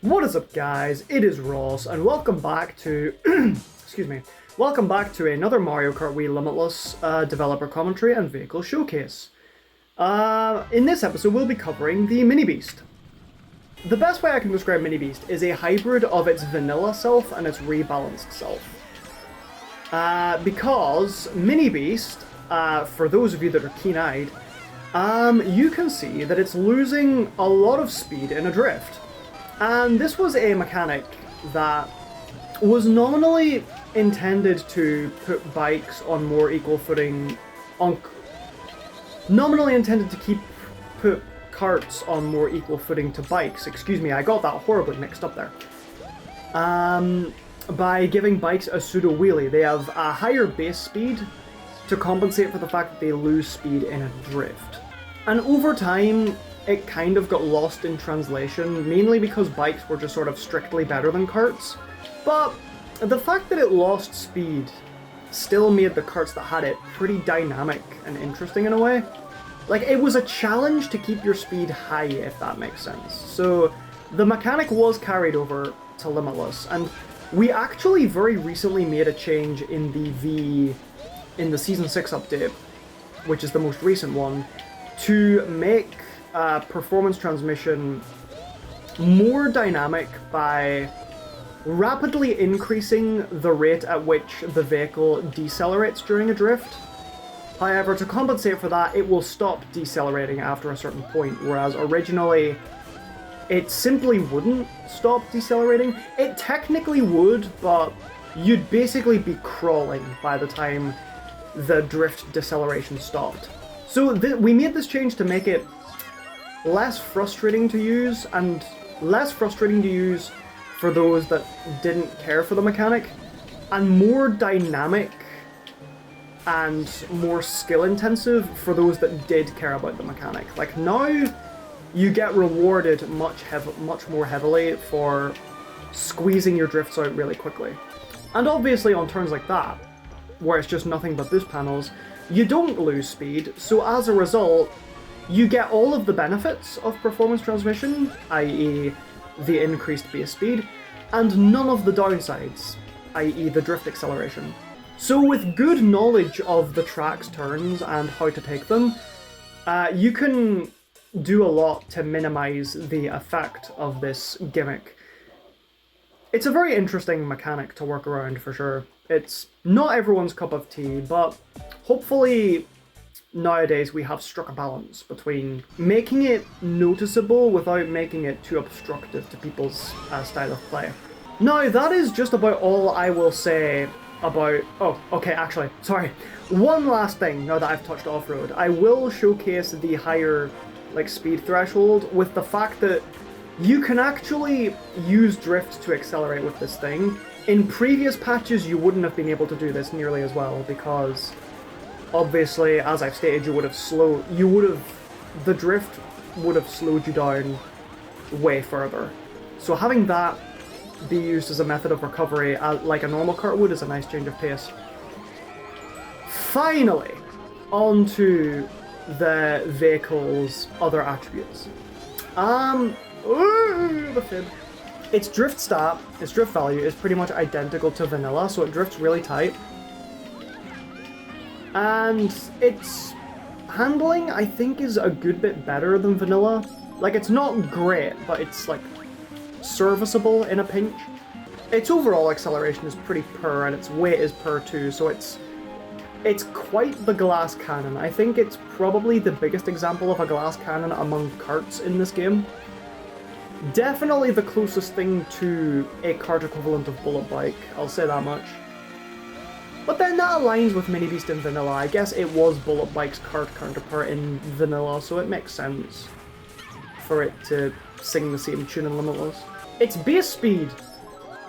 What is up, guys? It is Ross, and welcome back to excuse me. Welcome back to another Mario Kart Wii Limitless developer commentary and vehicle showcase. In this episode, we'll be covering the Mini Beast. The best way I can describe Mini Beast is a hybrid of its vanilla self and its rebalanced self. Because Mini Beast, for those of you that are keen-eyed, you can see that it's losing a lot of speed in a drift. And this was a mechanic that was nominally intended to put bikes on more equal footing, nominally intended to put carts on more equal footing to bikes. Excuse me, I got that horribly mixed up there. By giving bikes a pseudo wheelie, they have a higher base speed to compensate for the fact that they lose speed in a drift. And over time, it kind of got lost in translation, mainly because bikes were just sort of strictly better than carts. But the fact that it lost speed still made the carts that had it pretty dynamic and interesting in a way. Like, it was a challenge to keep your speed high, if that makes sense. So the mechanic was carried over to Limitless, and we actually very recently made a change in the Season 6 update, which is the most recent one, to make performance transmission more dynamic by rapidly increasing the rate at which the vehicle decelerates during a drift. However, to compensate for that, it will stop decelerating after a certain point, whereas originally it simply wouldn't stop decelerating. It technically would, but you'd basically be crawling by the time the drift deceleration stopped. So we made this change to make it less frustrating to use, and less frustrating to use for those that didn't care for the mechanic, and more dynamic and more skill intensive for those that did care about the mechanic. Like, now you get rewarded much more heavily for squeezing your drifts out really quickly. And obviously on turns like that, where it's just nothing but boost panels, you don't lose speed, so as a result, you get all of the benefits of performance transmission, i.e. the increased base speed, and none of the downsides, i.e. the drift acceleration. So with good knowledge of the track's turns and how to take them, you can do a lot to minimize the effect of this gimmick. It's a very interesting mechanic to work around for sure. It's not everyone's cup of tea, but hopefully nowadays we have struck a balance between making it noticeable without making it too obstructive to people's style of play. Now, that is just about all I will say about... Oh, okay, actually, sorry. One last thing, now that I've touched off-road. I will showcase the higher speed threshold with the fact that you can actually use drift to accelerate with this thing. In previous patches, you wouldn't have been able to do this nearly as well, because obviously, as I've stated, the drift would have slowed you down way further. So having that be used as a method of recovery, like a normal kart would, is a nice change of pace. Finally, on to the vehicle's other attributes. The fib. Its drift stat, its drift value, is pretty much identical to vanilla, so it drifts really tight. And its handling, I think, is a good bit better than vanilla. Like, it's not great, but it's, serviceable in a pinch. Its overall acceleration is pretty purr, and its weight is purr too, so it's quite the glass cannon. I think it's probably the biggest example of a glass cannon among karts in this game. Definitely the closest thing to a kart equivalent of Bullet Bike, I'll say that much. But then that aligns with Mini Beast in vanilla. I guess it was Bullet Bike's kart counterpart in vanilla, so it makes sense for it to sing the same tune in Limitless. Its base speed.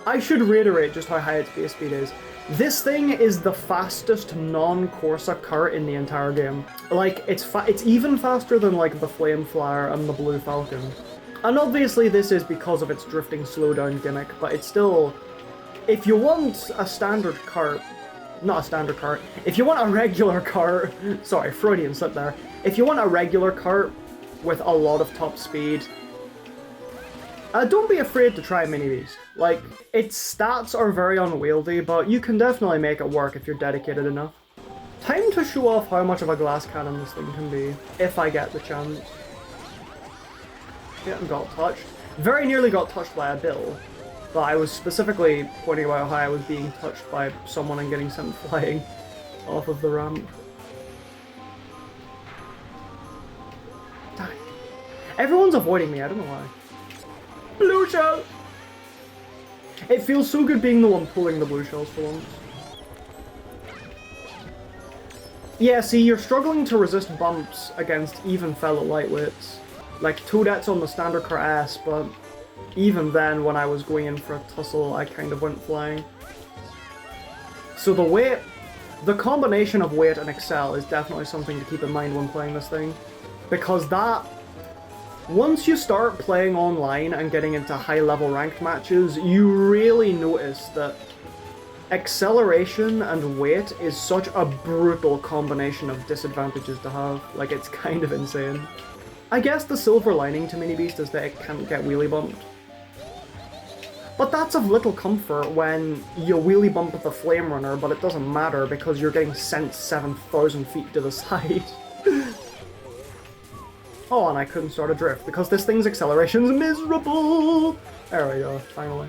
I should reiterate just how high its base speed is. This thing is the fastest non-Corsa kart in the entire game. Like, it's even faster than, the Flame Flyer and the Blue Falcon. And obviously this is because of its drifting slowdown gimmick, but it's still... If you want a standard kart... Not a standard kart. If you want a regular kart... Sorry, Freudian slip there. If you want a regular kart with a lot of top speed, Don't be afraid to try Mini Beast. Like, its stats are very unwieldy, but you can definitely make it work if you're dedicated enough. Time to show off how much of a glass cannon this thing can be, if I get the chance. Yeah, got touched. Very nearly got touched by a bill, but I was specifically pointing out how I was being touched by someone and getting sent flying off of the ramp. Die. Everyone's avoiding me, I don't know why. Blue shell! It feels so good being the one pulling the blue shells for once. Yeah, see, you're struggling to resist bumps against even fellow lightweights. Like, Toadette's on the standard car S, but even then, when I was going in for a tussle, I kind of went flying. So the combination of weight and excel is definitely something to keep in mind when playing this thing. Because once you start playing online and getting into high-level ranked matches, you really notice that acceleration and weight is such a brutal combination of disadvantages to have. Like, it's kind of insane. I guess the silver lining to Mini Beast is that it can't get wheelie bumped. But that's of little comfort when you wheelie bump with a Flame Runner, but it doesn't matter because you're getting sent 7,000 feet to the side. Oh, and I couldn't start a drift because this thing's acceleration's miserable! There we go, finally.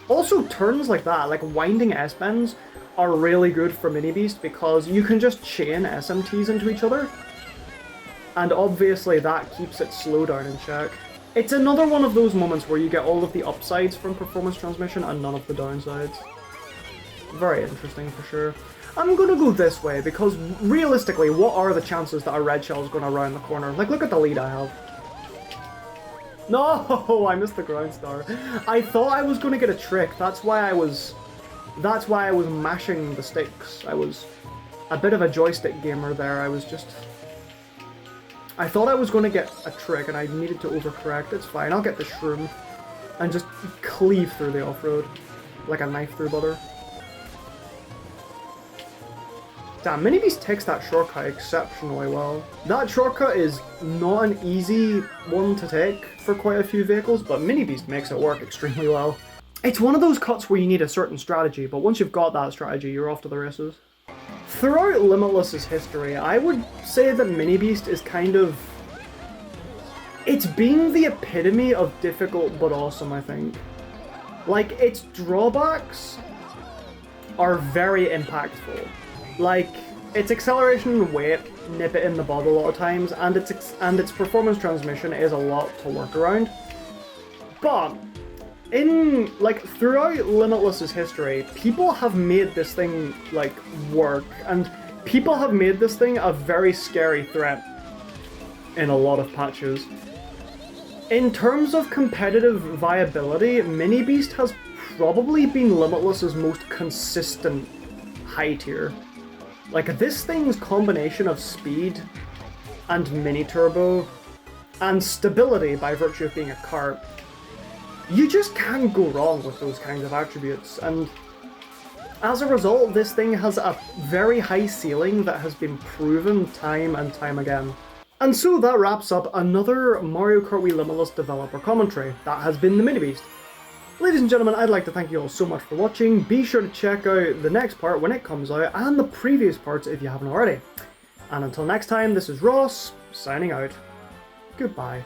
Also, turns like that, like winding S-bends, are really good for Mini Beast because you can just chain SMTs into each other. And obviously that keeps its slowdown in check. It's another one of those moments where you get all of the upsides from performance transmission and none of the downsides. Very interesting for sure. I'm gonna go this way because realistically, what are the chances that a red shell is gonna round the corner? Like, look at the lead I have. No, I missed the ground star. I thought I was gonna get a trick. That's why I was mashing the sticks. I was a bit of a joystick gamer there. I thought I was going to get a trick and I needed to overcorrect. It's fine, I'll get the shroom and just cleave through the off-road like a knife through butter. Damn, Mini Beast takes that shortcut exceptionally well. That shortcut is not an easy one to take for quite a few vehicles, but Mini Beast makes it work extremely well. It's one of those cuts where you need a certain strategy, but once you've got that strategy, you're off to the races. Throughout Limitless's history, I would say that Mini Beast is kind of... It's been the epitome of difficult but awesome, I think. Like, its drawbacks are very impactful. Like, its acceleration and weight nip it in the bud a lot of times, and its performance transmission is a lot to work around. But throughout Limitless's history, people have made this thing, like, work, and people have made this thing a very scary threat in a lot of patches. In terms of competitive viability, Mini Beast has probably been Limitless's most consistent high tier. Like, this thing's combination of speed and mini turbo and stability by virtue of being a kart, you just can't go wrong with those kinds of attributes, and as a result, this thing has a very high ceiling that has been proven time and time again. And so that wraps up another Mario Kart Wii Limitless developer commentary. That has been the Mini Beast. Ladies and gentlemen, I'd like to thank you all so much for watching. Be sure to check out the next part when it comes out, and the previous parts if you haven't already. And until next time, this is Ross, signing out. Goodbye.